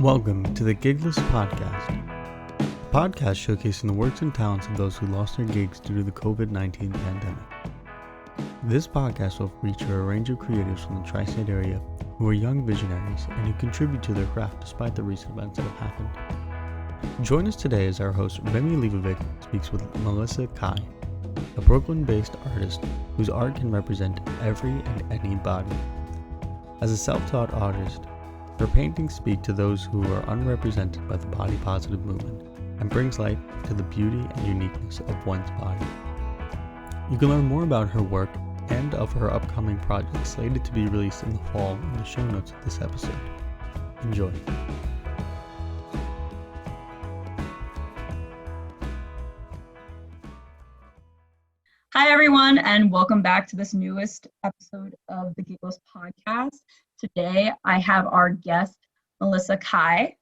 Welcome to the Gigless Podcast, a podcast showcasing the works and talents of those who lost their gigs due to the COVID-19 pandemic. This podcast will feature a range of creatives from the tri-state area who are young visionaries and who contribute to their craft despite the recent events that have happened. Join us today as our host Remi Leibovic speaks with Melissa Khai, a Brooklyn-based artist whose art can represent every and any body. As a self-taught artist, her paintings speak to those who are unrepresented by the body positive movement and brings light to the beauty and uniqueness of one's body. You can learn more about her work and of her upcoming projects slated to be released in the fall in the show notes of this episode. Enjoy. Hi, everyone, and welcome back to this newest episode of the Giggles podcast. Today, I have our guest, Melissa Khai.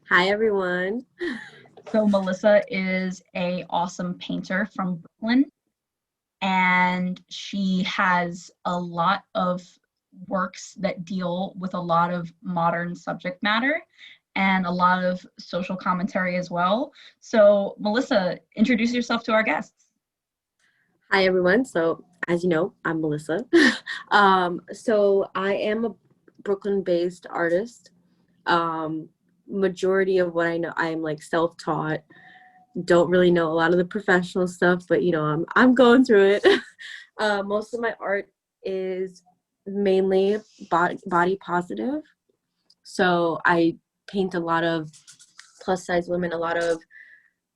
Hi, everyone. So Melissa is an awesome painter from Brooklyn, and she has a lot of works that deal with a lot of modern subject matter and a lot of social commentary as well. So Melissa, introduce yourself to our guests. Hi, everyone. So, as you know, I'm Melissa. So I am a Brooklyn-based artist. Majority of what I know, I'm like self-taught. Don't really know a lot of the professional stuff, but I'm going through it. Most of my art is mainly body positive. So I paint a lot of plus-size women, a lot of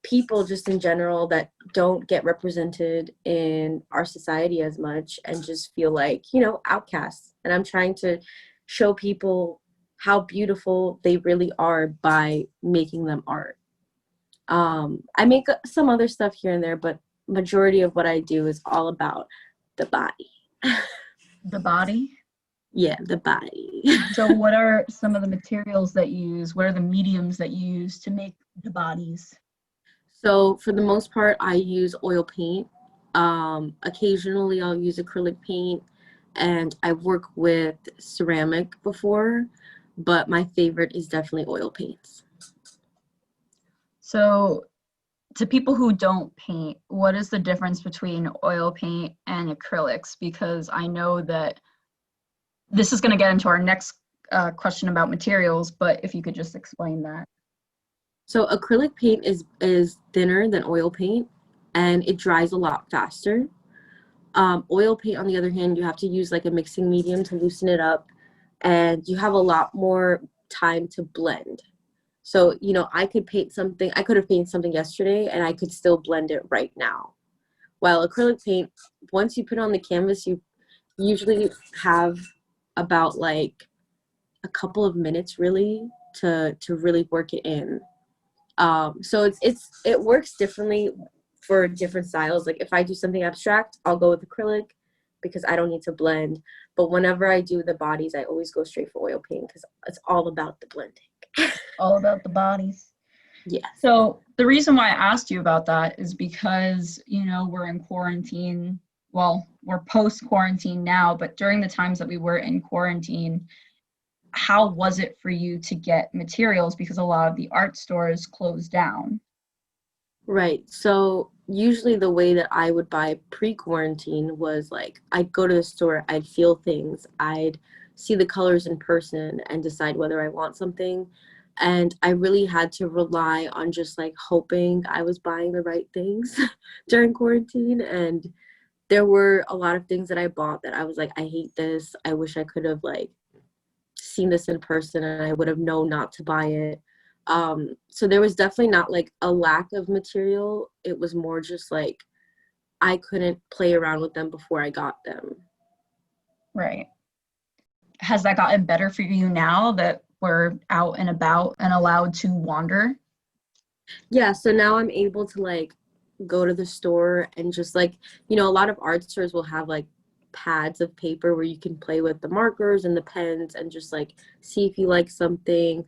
people just in general that don't get represented in our society as much and just feel like, outcasts. And I'm trying to show people how beautiful they really are by making them art. I make some other stuff here and there, but majority of what I do is all about the body. The body? Yeah, the body. So what are some of the materials that you use? What are the mediums that you use to make the bodies? So for the most part, I use oil paint. Occasionally I'll use acrylic paint, and I've worked with ceramic before, but my favorite is definitely oil paints. So to people who don't paint, what is the difference between oil paint and acrylics? Because I know that this is going to get into our next question about materials, but if you could just explain that. So acrylic paint is thinner than oil paint, and it dries a lot faster. Oil paint, on the other hand, you have to use like a mixing medium to loosen it up, and you have a lot more time to blend. So, I could have painted something yesterday and I could still blend it right now. While acrylic paint, once you put it on the canvas, you usually have about like a couple of minutes really to really work it in. So it works differently for different styles. Like if I do something abstract, I'll go with acrylic because I don't need to blend. But whenever I do the bodies, I always go straight for oil paint because it's all about the blending. All about the bodies. Yeah. So the reason why I asked you about that is because, we're in quarantine. Well, we're post-quarantine now, but during the times that we were in quarantine, how was it for you to get materials? Because a lot of the art stores closed down. Right. So usually the way that I would buy pre-quarantine was like, I'd go to the store, I'd feel things, I'd see the colors in person and decide whether I want something. And I really had to rely on just like hoping I was buying the right things during quarantine. And there were a lot of things that I bought that I was like, I hate this. I wish I could have like seen this in person and I would have known not to buy it. So there was definitely not like a lack of material. It was more just like I couldn't play around with them before I got them. Right. Has that gotten better for you now that we're out and about and allowed to wander? Yeah, so now I'm able to like go to the store and just like, a lot of art stores will have like pads of paper where you can play with the markers and the pens and just like see if you like something.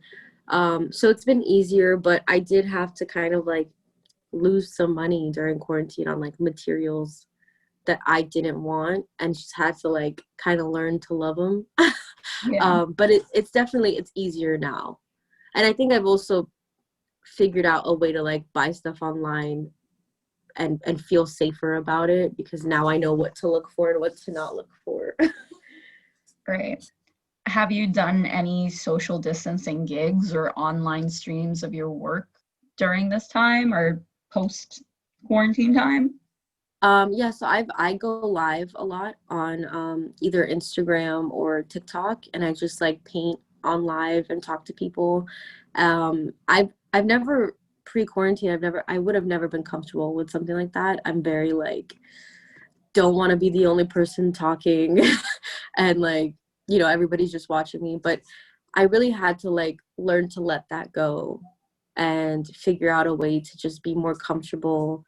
So it's been easier, but I did have to kind of like lose some money during quarantine on like materials that I didn't want and just had to like kind of learn to love them. Yeah. But it's definitely, it's easier now. And I think I've also figured out a way to like buy stuff online and feel safer about it, because now I know what to look for and what to not look for. Great. Have you done any social distancing gigs or online streams of your work during this time or post quarantine time? Yeah, so I go live a lot on either Instagram or TikTok, and I just like paint on live and talk to people. I've never pre-quarantine, I would have never been comfortable with something like that. I'm very like, don't want to be the only person talking and like, everybody's just watching me. But I really had to like learn to let that go and figure out a way to just be more comfortable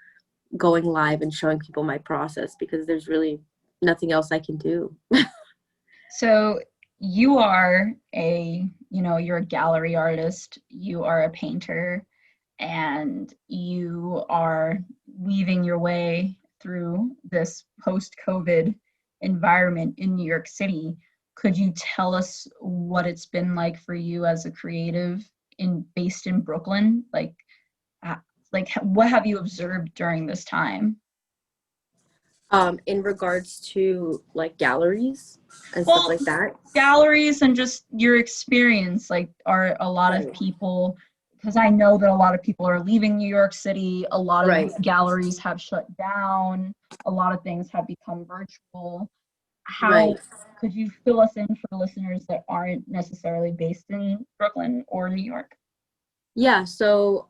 going live and showing people my process, because there's really nothing else I can do. So you are you're a gallery artist, you are a painter, and you are weaving your way through this post-COVID environment in New York City. Could you tell us what it's been like for you as a creative based in Brooklyn? Uh, what have you observed during this time? In regards to like galleries and stuff Well, like that. galleries and just your experience, like, are a lot of Right. people, because I know that a lot of people are leaving New York City, a lot of Right. galleries have shut down, a lot of things have become virtual. How Right. could you fill us in for listeners that aren't necessarily based in Brooklyn or New York? Yeah, so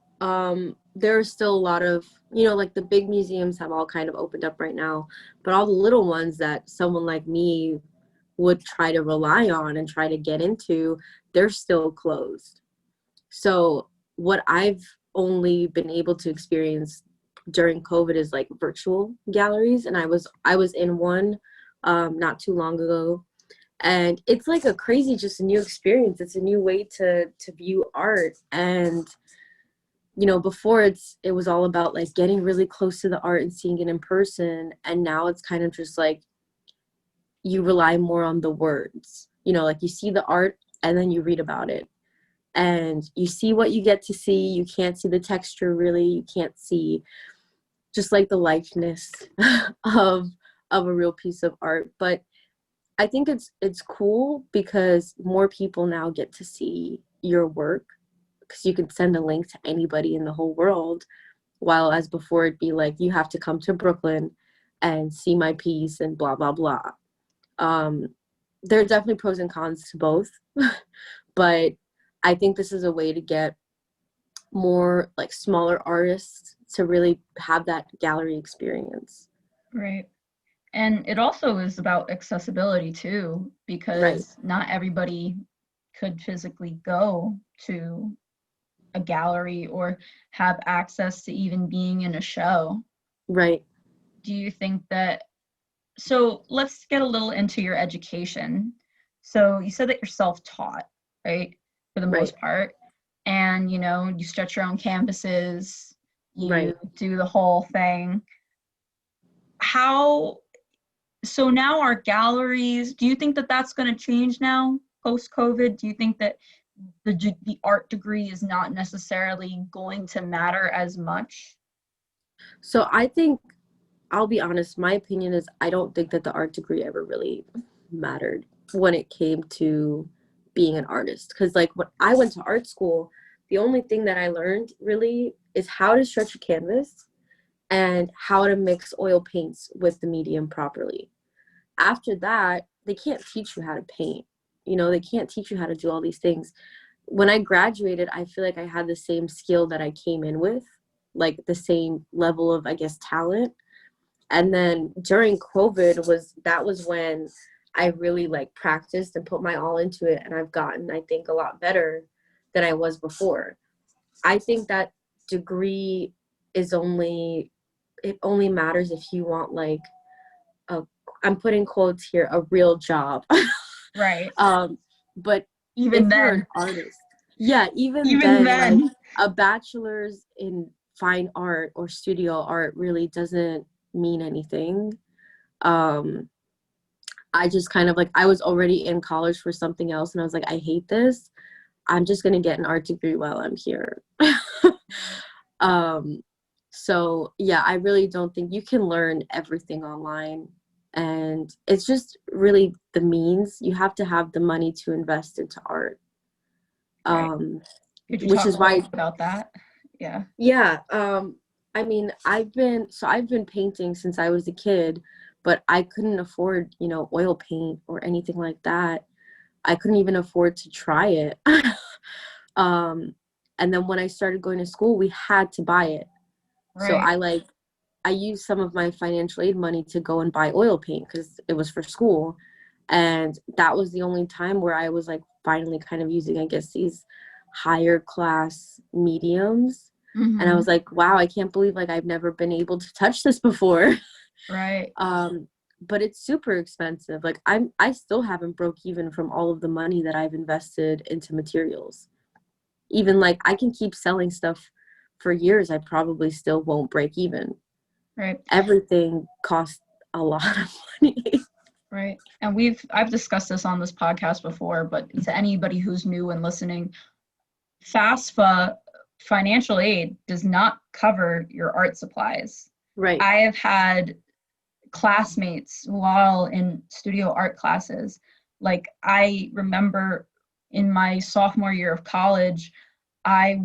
there are still a lot of, like the big museums have all kind of opened up right now, but all the little ones that someone like me would try to rely on and try to get into, they're still closed. So what I've only been able to experience during COVID is like virtual galleries, and I was in one not too long ago, and it's like a crazy, just a new experience. It's a new way to view art. And before it was all about like getting really close to the art and seeing it in person, and now it's kind of just like you rely more on the words, like you see the art and then you read about it and you see what you get to see. You can't see the texture, really. You can't see just like the likeness of a real piece of art. But I think it's cool because more people now get to see your work, because you can send a link to anybody in the whole world, while as before it'd be like you have to come to Brooklyn and see my piece and blah blah blah. There are definitely pros and cons to both, but I think this is a way to get more like smaller artists to really have that gallery experience. Right. And it also is about accessibility too, Right. because not everybody could physically go to a gallery or have access to even being in a show. Right. Do you think that, so let's get a little into your education. So you said that you're self-taught, right? For the Right. most part. And you start your own canvases, you Right. do the whole thing. How So now our galleries, do you think that that's going to change now post-COVID? Do you think that the art degree is not necessarily going to matter as much? So I think, I'll be honest, my opinion is I don't think that the art degree ever really mattered when it came to being an artist. Because like when I went to art school, the only thing that I learned really is how to stretch a canvas and how to mix oil paints with the medium properly. After that, they can't teach you how to paint. They can't teach you how to do all these things. When I graduated, I feel like I had the same skill that I came in with, like the same level of, I guess, talent. And then during COVID was when I really like practiced and put my all into it, and I've gotten, I think, a lot better than I was before. I think that degree it only matters if you want like a, I'm putting quotes here, a real job. Right. But Even if you're an then. artist, yeah, even Even then, like then. a bachelor's in fine art or studio art really doesn't mean anything. I just kind of like, I was already in college for something else, and I was like, I hate this. I'm just going to get an art degree while I'm here. So yeah, I really don't think you can learn everything online, and it's just really the means. You have to have the money to invest into art. Right. Could you Which talk is a why, little about that? Yeah. yeah, I mean, I've been painting since I was a kid, but I couldn't afford, oil paint or anything like that. I couldn't even afford to try it. And then when I started going to school, we had to buy it. So Right. I used some of my financial aid money to go and buy oil paint because it was for school. And that was the only time where I was like finally kind of using, I guess, these higher class mediums. And I was like, wow, I can't believe like I've never been able to touch this before. Right. But it's super expensive. Like I still haven't broke even from all of the money that I've invested into materials. Even like I can keep selling stuff for years, I probably still won't break even. Right. Everything costs a lot of money. Right. And I've discussed this on this podcast before, but to anybody who's new and listening, FAFSA financial aid does not cover your art supplies. Right. I have had classmates while in studio art classes. Like I remember in my sophomore year of college, we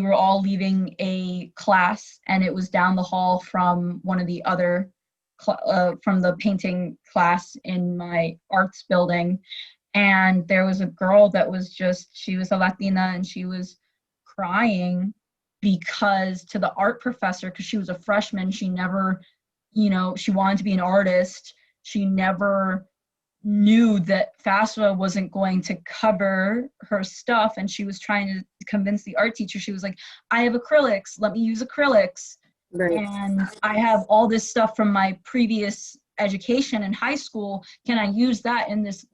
were all leaving a class, and it was down the hall from one of the other from the painting class in my arts building. And there was a girl that she was a Latina, and she was crying because to the art professor, because she was a freshman, she never, she wanted to be an artist. She never knew that FAFSA wasn't going to cover her stuff, and she was trying to convince the art teacher. She was like, I have acrylics, let me use acrylics. Right. And I have all this stuff from my previous education in high school. Can I use that in this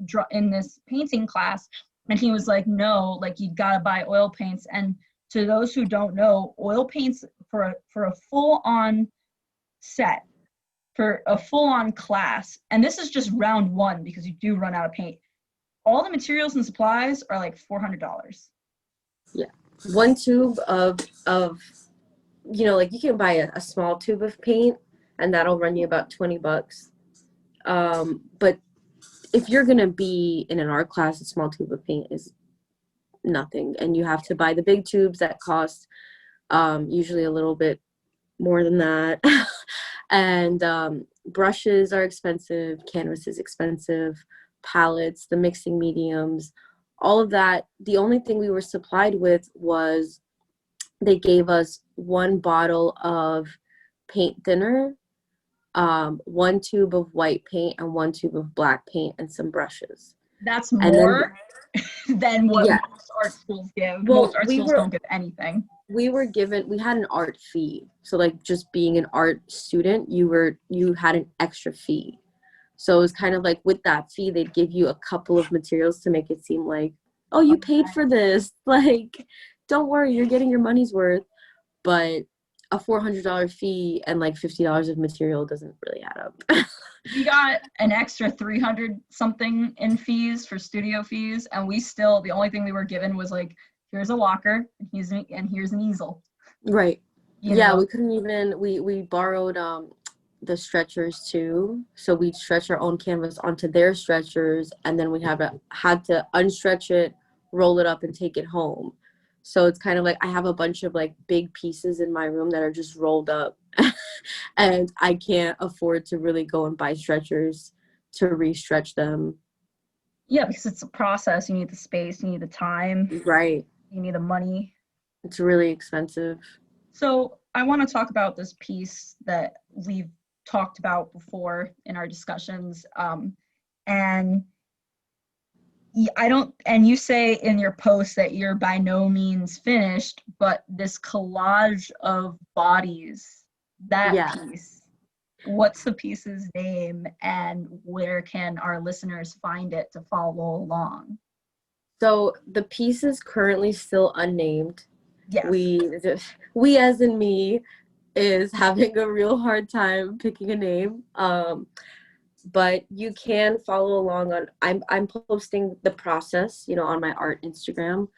painting class? And he was like, no, like you gotta buy oil paints. And to those who don't know, oil paints for a full-on set, for a full-on class, and this is just round one because you do run out of paint. All the materials and supplies are like $400. Yeah, one tube of like you can buy a small tube of paint, and that'll run you about $20. But if you're gonna be in an art class, a small tube of paint is nothing, and you have to buy the big tubes that cost usually a little bit more than that. And brushes are expensive, canvas is expensive, palettes, the mixing mediums, all of that. The only thing we were supplied with was they gave us one bottle of paint thinner, one tube of white paint, and one tube of black paint, and some brushes. That's more than what most art schools give. Well, most art schools don't give anything. We had an art fee. So like just being an art student, you had an extra fee. So it was kind of like with that fee, they'd give you a couple of materials to make it seem like, oh, you paid for this. Like, don't worry, you're getting your money's worth. But a $400 fee and like $50 of material doesn't really add up. We got an extra 300 something in fees for studio fees, and the only thing we were given was like, here's a locker and here's an easel. Right. We couldn't even, we borrowed the stretchers too. So we'd stretch our own canvas onto their stretchers, and then we had to unstretch it, roll it up, and take it home. So it's kind of like I have a bunch of like big pieces in my room that are just rolled up, and I can't afford to really go and buy stretchers to re-stretch them. Yeah, because it's a process. You need the space, you need the time. Right. You need the money. It's really expensive. So I want to talk about this piece that we've talked about before in our discussions. And you say in your post that you're by no means finished, but this collage of bodies, piece, what's the piece's name, and where can our listeners find it to follow along? So the piece is currently still unnamed. Yes. We as in me, is having a real hard time picking a name. But you can follow along on, I'm posting the process, you know, on my art Instagram.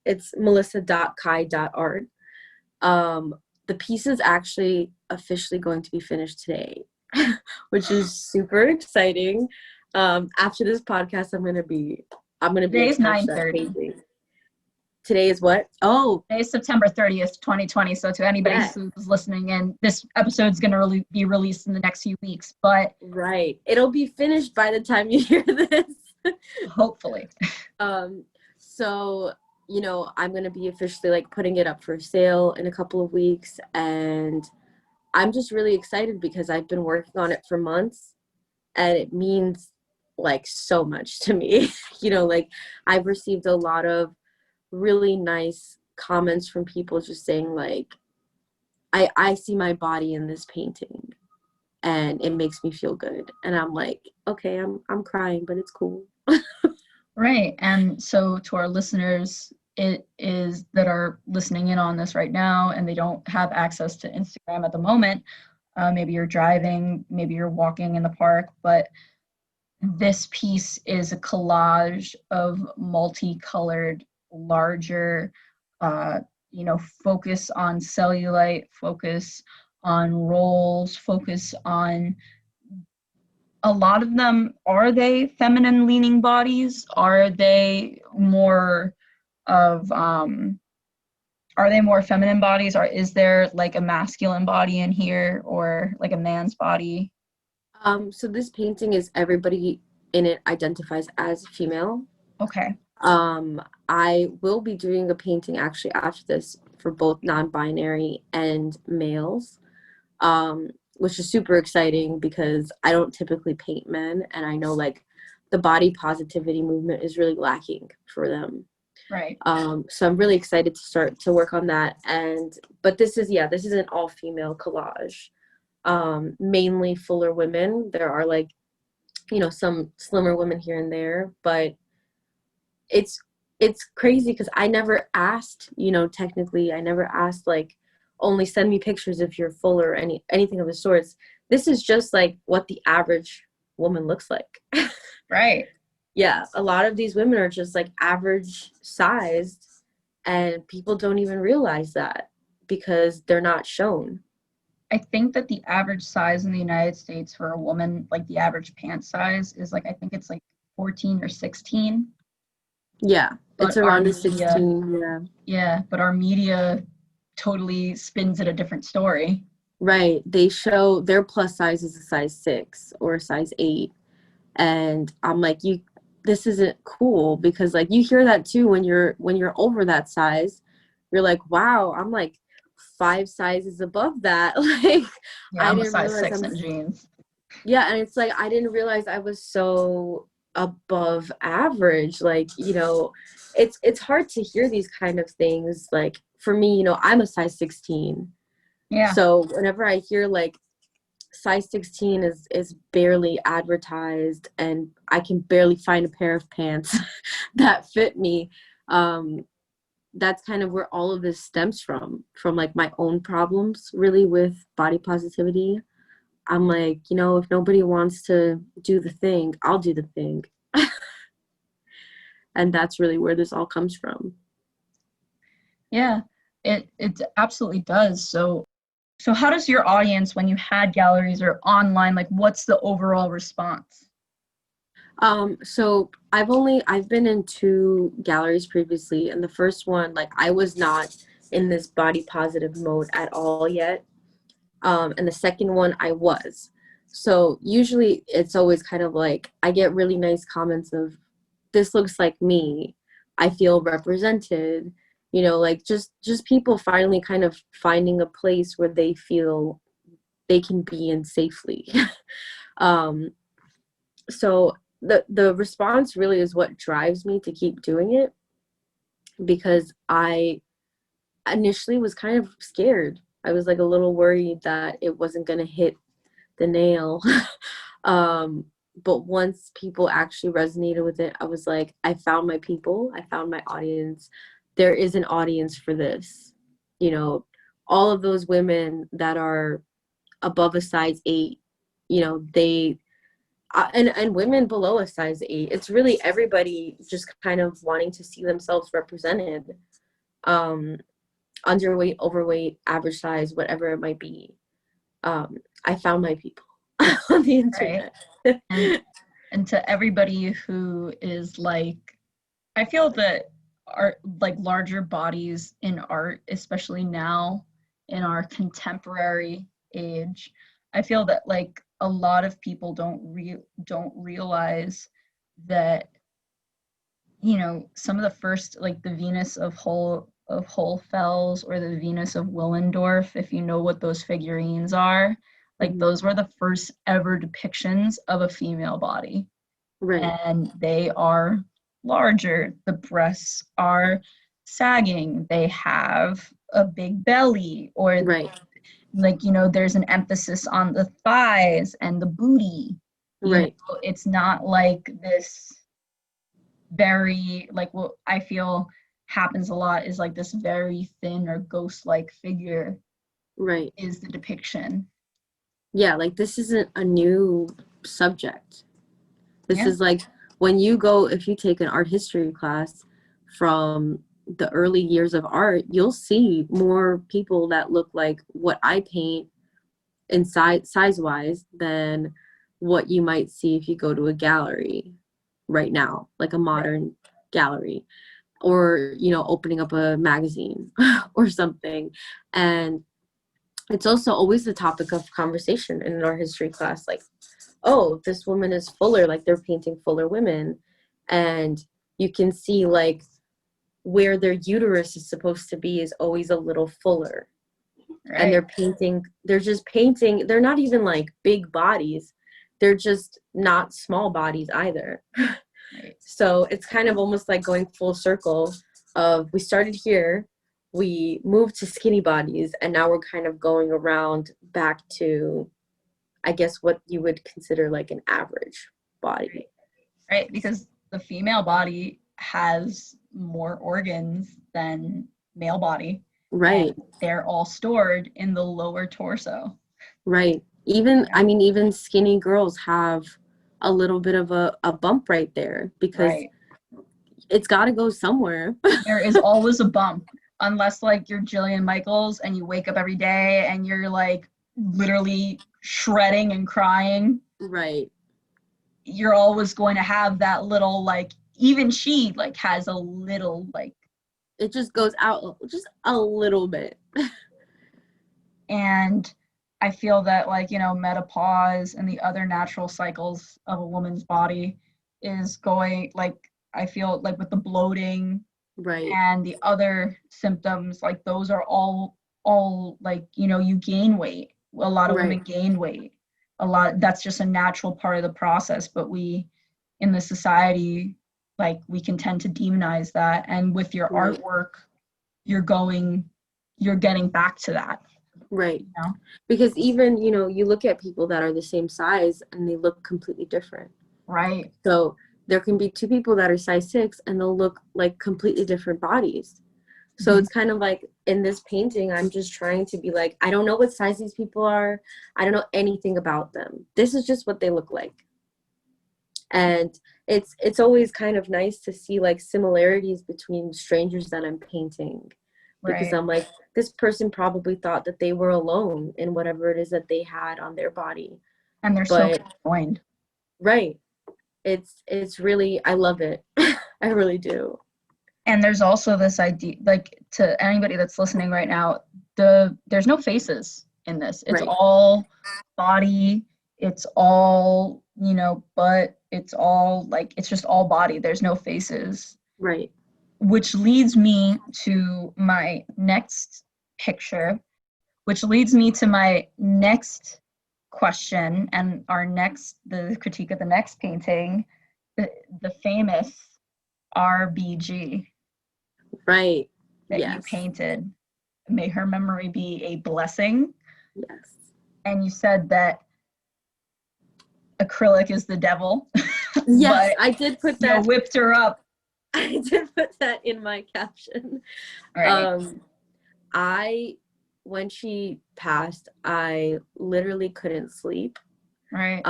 It's melissa.khai.art. The piece is actually officially going to be finished today, which is super exciting. After this podcast, I'm gonna be Today's attached to that 9:30. painting. Today is what? Oh, Today's September 30th, 2020. So to anybody yes. who's listening in, this episode's going to be released in the next few weeks, but Right. It'll be finished by the time you hear this. hopefully. So, you know, I'm going to be officially like putting it up for sale in a couple of weeks, and I'm just really excited because I've been working on it for months, and it means like so much to me. You know, like I've received a lot of really nice comments from people just saying like, I see my body in this painting and it makes me feel good. And I'm like, okay, I'm crying, but it's cool. Right. And so to our listeners, it is that are listening in on this right now and they don't have access to Instagram at the moment. Maybe you're driving, maybe you're walking in the park, but this piece is a collage of multicolored, larger, focus on cellulite, focus on rolls, focus on a lot of them. Are they feminine leaning bodies? Are they more of are they more feminine bodies, or is there like a masculine body in here or like a man's body? So this painting is everybody in it identifies as female. Okay. I will be doing a painting actually after this for both non-binary and males, which is super exciting because I don't typically paint men, and I know like the body positivity movement is really lacking for them. Right. So I'm really excited to start to work on that. But this is an all-female collage. Mainly fuller women. There are like, you know, some slimmer women here and there, but it's crazy because I never asked, you know, technically I never asked like only send me pictures if you're fuller or anything of the sorts. This is just like what the average woman looks like. Right. Yeah, a lot of these women are just like average sized, and people don't even realize that because they're not shown. I think that the average size in the United States for a woman, like the average pant size, is like, I think it's like 14 or 16. Yeah, But it's around a 16. Yeah. Yeah, but our media totally spins it a different story. Right. They show their plus size is a size 6 or a size 8. And I'm like, this isn't cool, because like you hear that too when you're over that size. You're like, wow, I'm like 5 sizes above that. Like, Yeah, I I'm a didn't size realize 6 in jeans. yeah, and it's like I didn't realize I was so above average. Like, you know, it's hard to hear these kind of things. Like for me, you know, I'm a size 16. Yeah. So whenever I hear like size 16 is barely advertised and I can barely find a pair of pants that fit me, that's kind of where all of this stems from like my own problems really with body positivity. I'm like, you know, if nobody wants to do the thing, I'll do the thing. And that's really where this all comes from. Yeah, it absolutely does. So how does your audience, when you had galleries or online, like what's the overall response? So I've been in 2 galleries previously, and the first one, like I was not in this body positive mode at all yet. And the second one I was. So usually it's always kind of like I get really nice comments of, this looks like me, I feel represented, you know, like just people finally kind of finding a place where they feel they can be in safely. So the response really is what drives me to keep doing it, because I initially was kind of scared. I was like a little worried that it wasn't going to hit the nail. But once people actually resonated with it, I was like, I found my people, I found my audience. There is an audience for this. You know, all of those women that are above a size 8, you know, they and women below a size 8, it's really everybody just kind of wanting to see themselves represented, underweight, overweight, average size, whatever it might be. I found my people on the internet. Right. And to everybody who is like, I feel that art, like larger bodies in art, especially now in our contemporary age, I feel that like a lot of people don't realize that, you know, some of the first, like the Venus of Holfels or the Venus of Willendorf, if you know what those figurines are, like those were the first ever depictions of a female body. Right. And they are larger. The breasts are sagging. They have a big belly, or Right. like, you know, there's an emphasis on the thighs and the booty. You Right. know, it's not like this very, like what I feel happens a lot is like this very thin or ghost-like figure Right. is the depiction. Yeah, like this isn't a new subject. This Yeah. is like when you go, if you take an art history class from the early years of art, you'll see more people that look like what I paint in size wise than what you might see if you go to a gallery right now, like a modern gallery, or, you know, opening up a magazine or something. And it's also always the topic of conversation in an art history class, like, oh, this woman is fuller, like they're painting fuller women. And you can see like where their uterus is supposed to be is always a little fuller. Right. And they're just painting, they're not even like big bodies. They're just not small bodies either. Right. So it's kind of almost like going full circle of, we started here, we moved to skinny bodies, and now we're kind of going around back to, I guess, what you would consider like an average body. Right, because the female body has more organs than male body. Right. They're all stored in the lower torso. Right. Even, I mean, even skinny girls have a little bit of a bump right there, because it's got to go somewhere. There is always a bump, unless like you're Jillian Michaels and you wake up every day and you're like literally shredding and crying. Right. You're always going to have that little, like, even she like has a little, like, it just goes out just a little bit. And I feel that, like, you know, menopause and the other natural cycles of a woman's body is going, like, I feel like with the bloating, right, and the other symptoms, like those are all like, you know, you gain weight. A lot of women gain weight. That's just a natural part of the process, but we in the society, like, we can tend to demonize that, and with your artwork you're getting back to that. Right. You know? Because even, you know, you look at people that are the same size and they look completely different. Right. So there can be two people that are size 6 and they'll look like completely different bodies. So it's kind of like in this painting, I'm just trying to be like, I don't know what size these people are. I don't know anything about them. This is just what they look like. And it's always kind of nice to see like similarities between strangers that I'm painting. Because I'm like, this person probably thought that they were alone in whatever it is that they had on their body. And they're so joined. Right. It's really, I love it. I really do. And there's also this idea, like, to anybody that's listening right now, there's no faces in this. It's all body. It's all, you know, butt. It's all like, it's just all body. There's no faces. Right. Which leads me to my next picture, which leads me to my next question and the critique of the next painting, the famous RBG. Right. That you painted. May her memory be a blessing. Yes. And you said that acrylic is the devil. Yes, I did put that. You whipped her up. I did put that in my caption. Right. when she passed, I literally couldn't sleep. Right.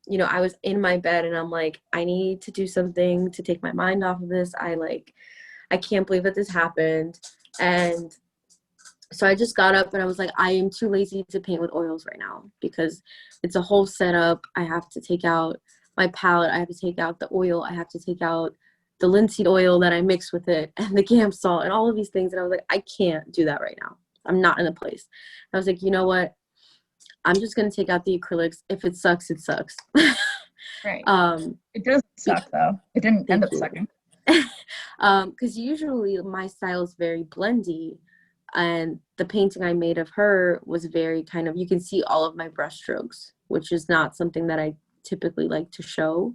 You know, I was in my bed and I'm like, I need to do something to take my mind off of this. I can't believe that this happened. And so I just got up and I was like, I am too lazy to paint with oils right now because it's a whole setup. I have to take out my palette. I have to take out the oil. I have to take out the linseed oil that I mixed with it and the Gamp salt and all of these things. And I was like, I can't do that right now. I'm not in a place. I was like, you know what? I'm just going to take out the acrylics. If it sucks, it sucks. Right. It doesn't suck though. It didn't end up sucking. Because usually my style is very blendy, and the painting I made of her was very kind of, you can see all of my brush strokes, which is not something that I typically like to show.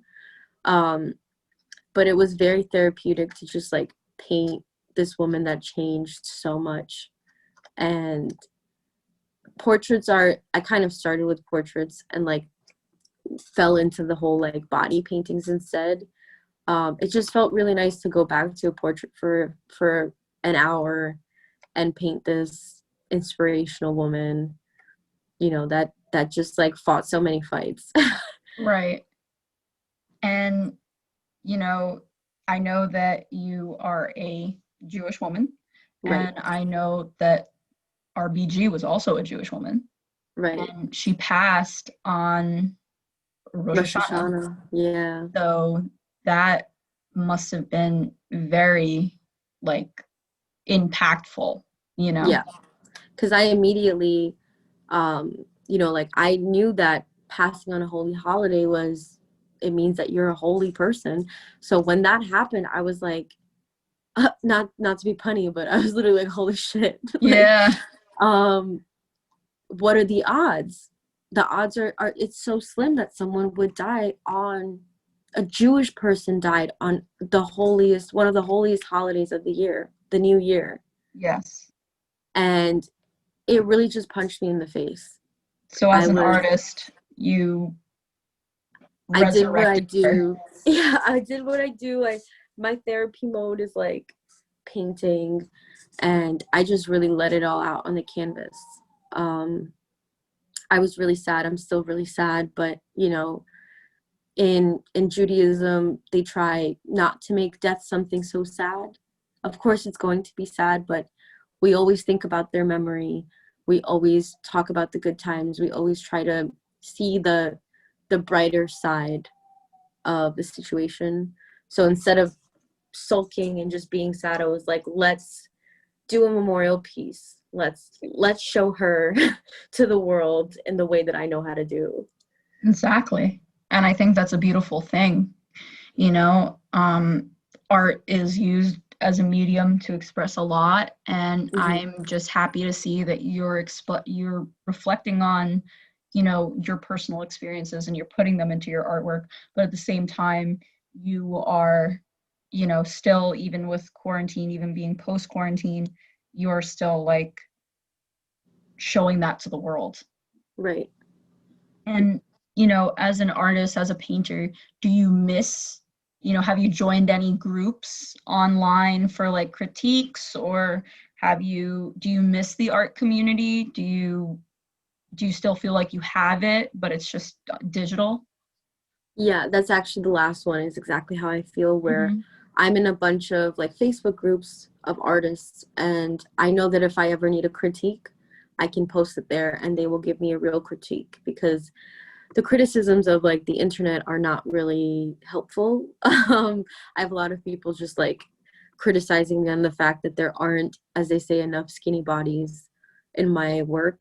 But it was very therapeutic to just like paint this woman that changed so much. And portraits are, I kind of started with portraits and like fell into the whole like body paintings instead. It just felt really nice to go back to a portrait for an hour and paint this inspirational woman, you know, that just like fought so many fights. Right. And, you know, I know that you are a Jewish woman, Right. and I know that RBG was also a Jewish woman. Right. And she passed on Rosh Hashanah. Yeah. So that must have been very, like, impactful, you know? Yeah. Because I immediately, you know, like I knew that passing on a holy holiday it means that you're a holy person. So when that happened, I was like, not to be punny, but I was literally like, holy shit. Like, Yeah. What are the odds? The odds are it's so slim that someone would die on, a Jewish person died on one of the holiest holidays of the year, the New Year. Yes. And it really just punched me in the face. So as an artist, you I did what I resurrected her. do. Yeah, I did what I do. My therapy mode is like painting, and I just really let it all out on the canvas. I was really sad. I'm still really sad, but you know, in Judaism, they try not to make death something so sad. Of course, it's going to be sad, but we always think about their memory. We always talk about the good times. We always try to see the brighter side of the situation. So instead of sulking and just being sad, I was like, let's do a memorial piece. Let's show her to the world in the way that I know how to do. Exactly. And I think that's a beautiful thing. You know, art is used as a medium to express a lot, and I'm just happy to see that you're reflecting on, you know, your personal experiences and you're putting them into your artwork, but at the same time you are, you know, still, even with quarantine, even being post quarantine, you're still like showing that to the world. Right. And you know, as an artist, as a painter, do you miss, you know, have you joined any groups online for like critiques, or do you miss the art community? Do you still feel like you have it, but it's just digital? Yeah, that's actually the last one is exactly how I feel, where I'm in a bunch of like Facebook groups of artists, and I know that if I ever need a critique, I can post it there and they will give me a real critique, because the criticisms of like the internet are not really helpful. I have a lot of people just like criticizing me on the fact that there aren't, as they say, enough skinny bodies in my work.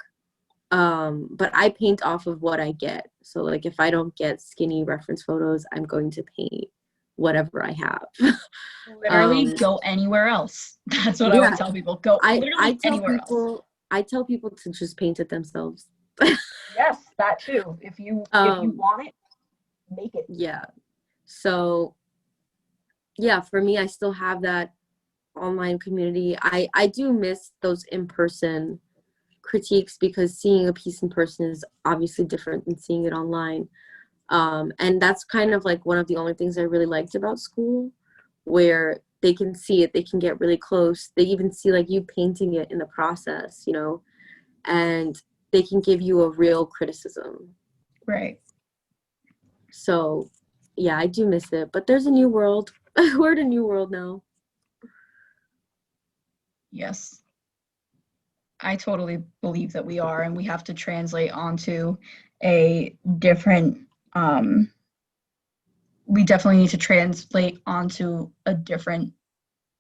But I paint off of what I get. So like if I don't get skinny reference photos, I'm going to paint whatever I have. Literally go anywhere else. That's what I would tell people. Go literally anywhere else. I tell people to just paint it themselves. Yes, that too. If you want it, make it. Yeah. So yeah, for me, I still have that online community. I do miss those in-person critiques, because seeing a piece in person is obviously different than seeing it online. And that's kind of like one of the only things I really liked about school, where they can see it, they can get really close, they even see like you painting it in the process, you know. and they can give you a real criticism. Right. So yeah, I do miss it, but there's a new world. We're in a new world now. Yes. I totally believe that we are, and we have to translate onto a different, we definitely need to translate onto a different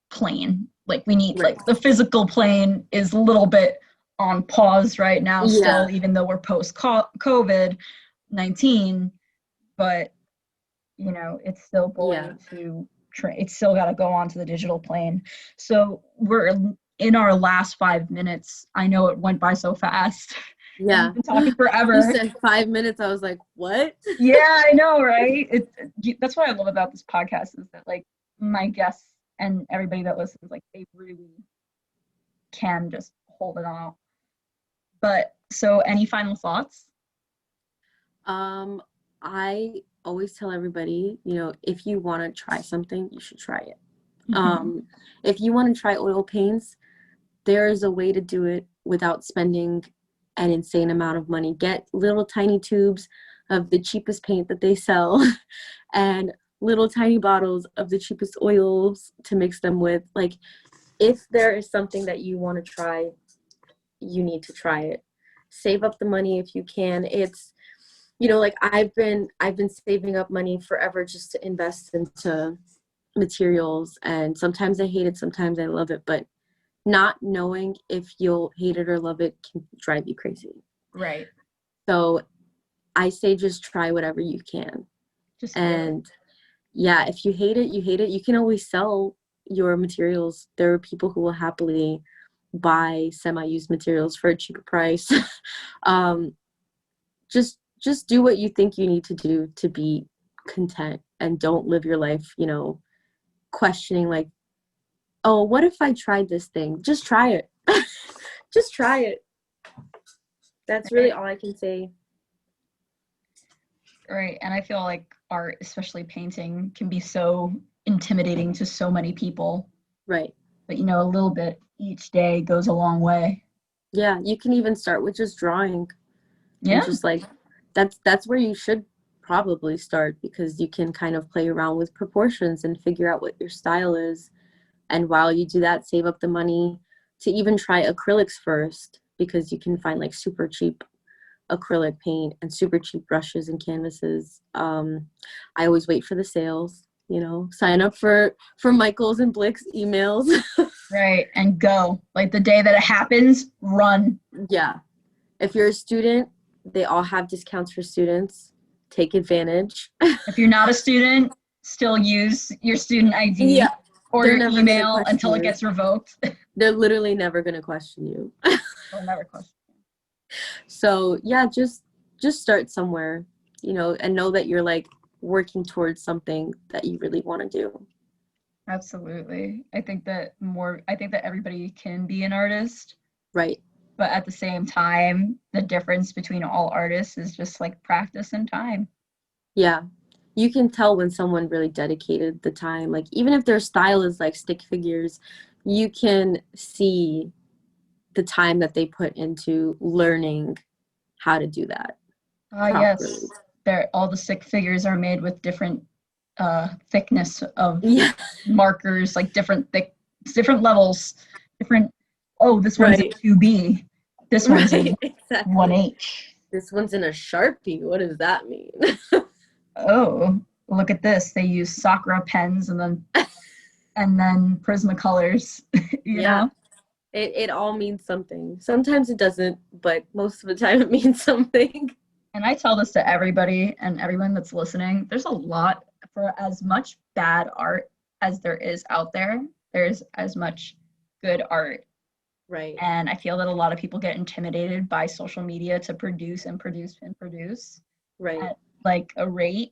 plane. Like we need, Right. like the physical plane is a little bit on pause right now still, even though we're post COVID-19, but you know, it's still going to, it's still got to go on to the digital plane. So we're in our last 5 minutes. I know it went by so fast. Yeah. We've been talking forever. You said 5 minutes. I was like, what? Yeah, I know, right? That's what I love about this podcast is that like my guests and everybody that listens, like they really can just hold it on. But so any final thoughts? I always tell everybody, you know, if you want to try something, you should try it. If you want to try oil paints, there is a way to do it without spending an insane amount of money. Get little tiny tubes of the cheapest paint that they sell and little tiny bottles of the cheapest oils to mix them with. Like, if there is something that you want to try, you need to try it. Save up the money if you can. It's, you know, like I've been saving up money forever just to invest into materials, and sometimes I hate it, sometimes I love it, but not knowing if you'll hate it or love it can drive you crazy. Right. So I say just try whatever you can. And yeah, if you hate it, you hate it. You can always sell your materials. There are people who will happily buy semi-used materials for a cheaper price. Just do what you think you need to do to be content, and don't live your life, you know, questioning like, oh, what if I tried this thing? Just try it. Just try it. That's really all I can say. Right. And I feel like art, especially painting, can be so intimidating to so many people. Right. But, you know, a little bit each day goes a long way. Yeah. You can even start with just drawing. Yeah. And just like, that's where you should probably start, because you can kind of play around with proportions and figure out what your style is. And while you do that, save up the money to even try acrylics first, because you can find like super cheap acrylic paint and super cheap brushes and canvases. I always wait for the sales, you know, sign up for Michael's and Blick's emails. Right. And go. Like the day that it happens, run. Yeah. If you're a student, they all have discounts for students. Take advantage. If you're not a student, still use your student ID or your email until it gets revoked. They're literally never going to question you. They'll never question you. So yeah, just start somewhere, you know, and know that you're like working towards something that you really want to do. Absolutely. I think that everybody can be an artist. Right. But at the same time, the difference between all artists is just like practice and time. Yeah. You can tell when someone really dedicated the time. Like, even if their style is like stick figures, you can see the time that they put into learning how to do that. Yes. All the stick figures are made with different thickness of markers, like different levels, this one's a 2B. This one's a 1H. This one's in a Sharpie. What does that mean? Oh, look at this. They use Sakura pens and then Prismacolors. you know? It all means something. Sometimes it doesn't, but most of the time it means something. And I tell this to everybody and everyone that's listening. There's a lot, for as much bad art as there is out there, there's as much good art. Right. And I feel that a lot of people get intimidated by social media to produce right. at like a rate,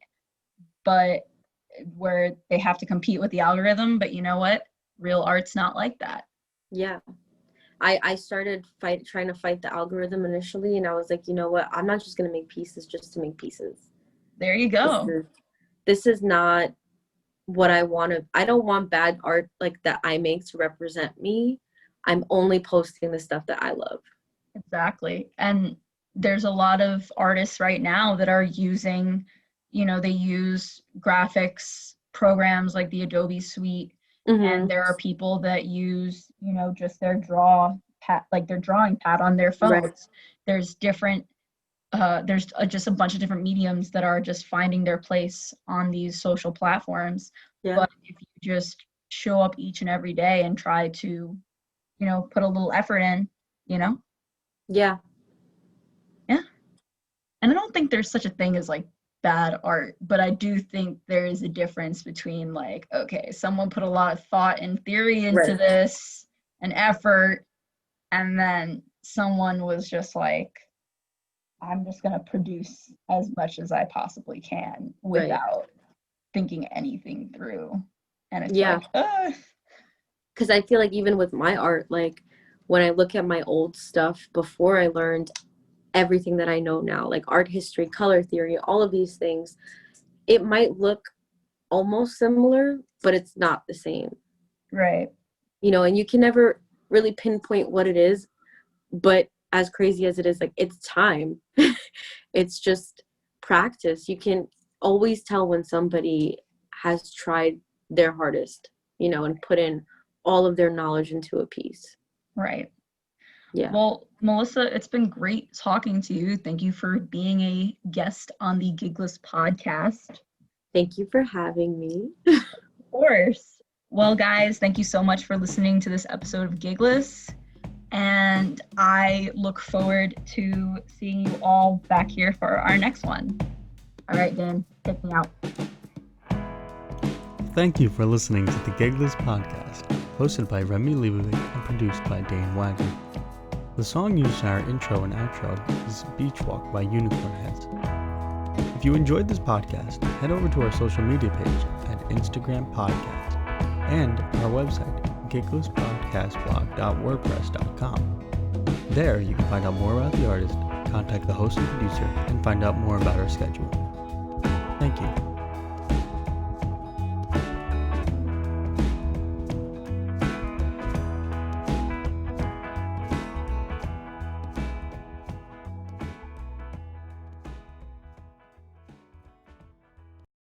but where they have to compete with the algorithm. But you know what? Real art's not like that. Yeah. I started trying to fight the algorithm initially, and I was like, you know what? I'm not just going to make pieces just to make pieces. There you go. This is not what I want to. I don't want bad art like that I make to represent me. I'm only posting the stuff that I love. Exactly. And there's a lot of artists right now that are using, they use graphics programs like the Adobe Suite. And Mm-hmm. there are people that use, just their like their drawing pad on their Right. phones. There's different, there's just a bunch of different mediums that are just finding their place on these social platforms. Yeah. But if you just show up each and every day and try to, put a little effort in, Yeah. yeah. And I don't think there's such a thing as like bad art, but I do think there is a difference between like, okay, someone put a lot of thought and theory into Right. this and effort, and then someone was just like, I'm just going to produce as much as I possibly can Right. without thinking anything through. And it's Yeah. like, Because I feel like even with my art, like when I look at my old stuff before I learned everything that I know now, like art history, color theory, all of these things, it might look almost similar, but it's not the same. right. And you can never really pinpoint what it is, but as crazy as it is, like it's time. It's just practice. You can always tell when somebody has tried their hardest, and put in all of their knowledge into a piece. Right. Yeah. Well, Melissa, it's been great talking to you. Thank you for being a guest on the Gigless podcast. Thank you for having me. Of course. Well, guys, thank you so much for listening to this episode of Gigless. And I look forward to seeing you all back here for our next one. All right, Dan, take me out. Thank you for listening to the Gigless podcast, hosted by Remi Leibovic and produced by Dane Wagner. The song used in our intro and outro is Beach Walk by Unicorn Heads. If you enjoyed this podcast, head over to our social media page at Instagram Podcast and our website, giglesspodcastblog.wordpress.com. There you can find out more about the artist, contact the host and producer, and find out more about our schedule. Thank you.